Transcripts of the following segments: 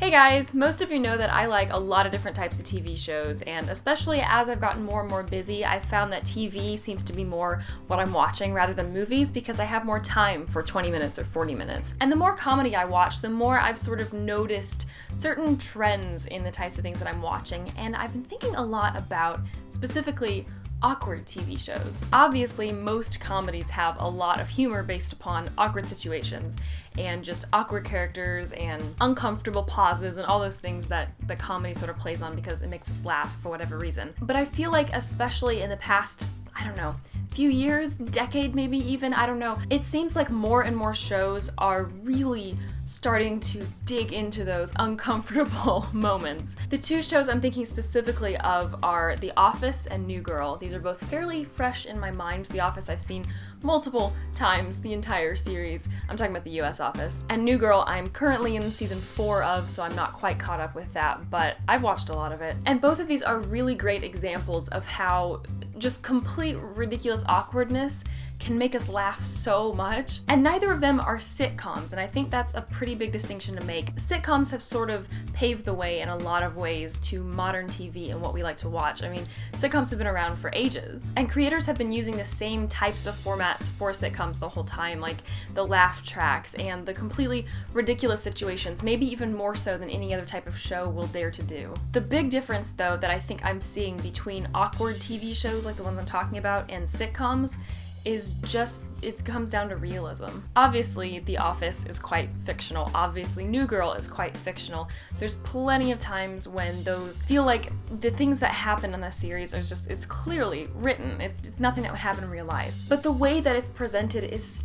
Hey guys, most of you know that I like a lot of different types of TV shows, and especially as I've gotten more and more busy, I've found that TV seems to be more what I'm watching rather than movies because I have more time for 20 minutes or 40 minutes. And the more comedy I watch, the more I've sort of noticed certain trends in the types of things that I'm watching, and I've been thinking a lot about specifically awkward TV shows. Obviously, most comedies have a lot of humor based upon awkward situations and just awkward characters and uncomfortable pauses and all those things that the comedy sort of plays on because it makes us laugh for whatever reason. But I feel like especially in the past, few years, decade maybe even, I don't know, it seems like more and more shows are really starting to dig into those uncomfortable moments. The two shows I'm thinking specifically of are The Office and New Girl. These are both fairly fresh in my mind. The Office I've seen multiple times, the entire series. I'm talking about the US Office. And New Girl I'm currently in season 4 of, so I'm not quite caught up with that, but I've watched a lot of it. And both of these are really great examples of how just complete ridiculous awkwardness can make us laugh so much. And neither of them are sitcoms, and I think that's a pretty big distinction to make. Sitcoms have sort of paved the way in a lot of ways to modern TV and what we like to watch. I mean, sitcoms have been around for ages, and creators have been using the same types of formats for sitcoms the whole time, like the laugh tracks and the completely ridiculous situations, maybe even more so than any other type of show will dare to do. The big difference, though, that I think I'm seeing between awkward TV shows like the ones I'm talking about and sitcoms is just, it comes down to realism. Obviously, The Office is quite fictional. Obviously, New Girl is quite fictional. There's plenty of times when those feel like the things that happen in the series are just, it's clearly written. It's nothing that would happen in real life. But the way that it's presented is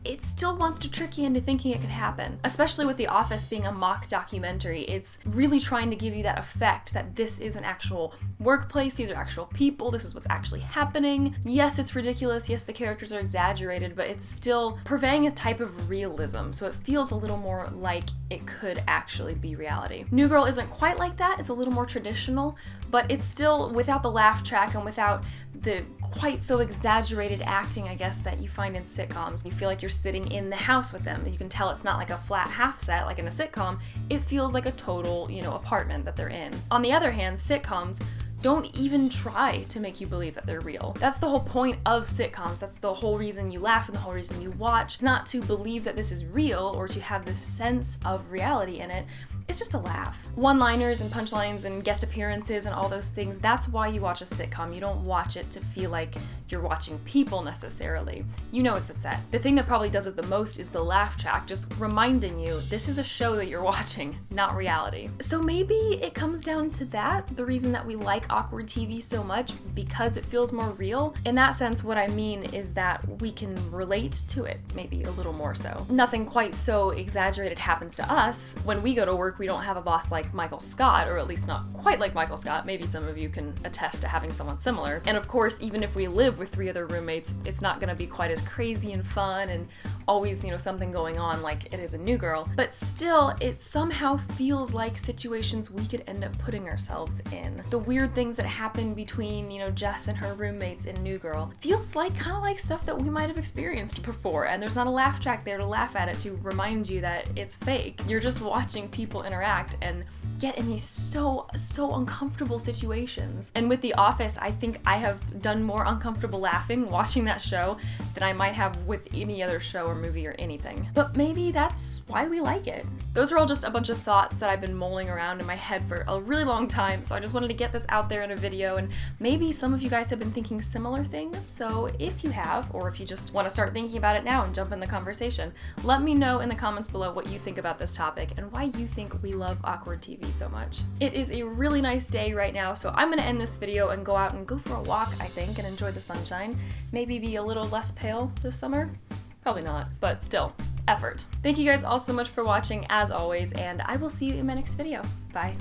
it still wants to trick you into thinking it could happen. Especially with The Office being a mock documentary, it's really trying to give you that effect that this is an actual workplace, these are actual people, this is what's actually happening. Yes, it's ridiculous, yes, the characters are exaggerated, but it's still purveying a type of realism, so it feels a little more like it could actually be reality. New Girl isn't quite like that, it's a little more traditional, but it's still without the laugh track and without the quite so exaggerated acting, I guess, that you find in sitcoms. You feel like you're sitting in the house with them. You can tell it's not like a flat half set like in a sitcom. It feels like a total, apartment that they're in. On the other hand, sitcoms don't even try to make you believe that they're real. That's the whole point of sitcoms. That's the whole reason you laugh and the whole reason you watch. It's not to believe that this is real or to have this sense of reality in it. It's just a laugh. One-liners and punchlines and guest appearances and all those things, that's why you watch a sitcom. You don't watch it to feel like you're watching people necessarily. You know it's a set. The thing that probably does it the most is the laugh track, just reminding you this is a show that you're watching, not reality. So maybe it comes down to that, the reason that we like awkward TV so much, because it feels more real. In that sense, what I mean is that we can relate to it, maybe a little more so. Nothing quite so exaggerated happens to us. When we go to work, we don't have a boss like Michael Scott, or at least not quite like Michael Scott. Maybe some of you can attest to having someone similar. And of course, even if we live with 3 other roommates, it's not gonna be quite as crazy and fun and always, something going on like it is in New Girl. But still, it somehow feels like situations we could end up putting ourselves in. The weird things that happen between, Jess and her roommates in New Girl feels like kind of like stuff that we might have experienced before, and there's not a laugh track there to laugh at it to remind you that it's fake. You're just watching people interact and get in these so uncomfortable situations. And with The Office, I think I have done more uncomfortable laughing watching that show than I might have with any other show or movie or anything. But maybe that's why we like it. Those are all just a bunch of thoughts that I've been mulling around in my head for a really long time, so I just wanted to get this out there in a video, and maybe some of you guys have been thinking similar things, so if you have, or if you just want to start thinking about it now and jump in the conversation, let me know in the comments below what you think about this topic and why you think we love awkward TV so much. It is a really nice day right now, so I'm gonna end this video and go out and go for a walk, I think, and enjoy the sunshine. Maybe be a little less pale this summer. Probably not, but still, effort. Thank you guys all so much for watching, as always, and I will see you in my next video. Bye.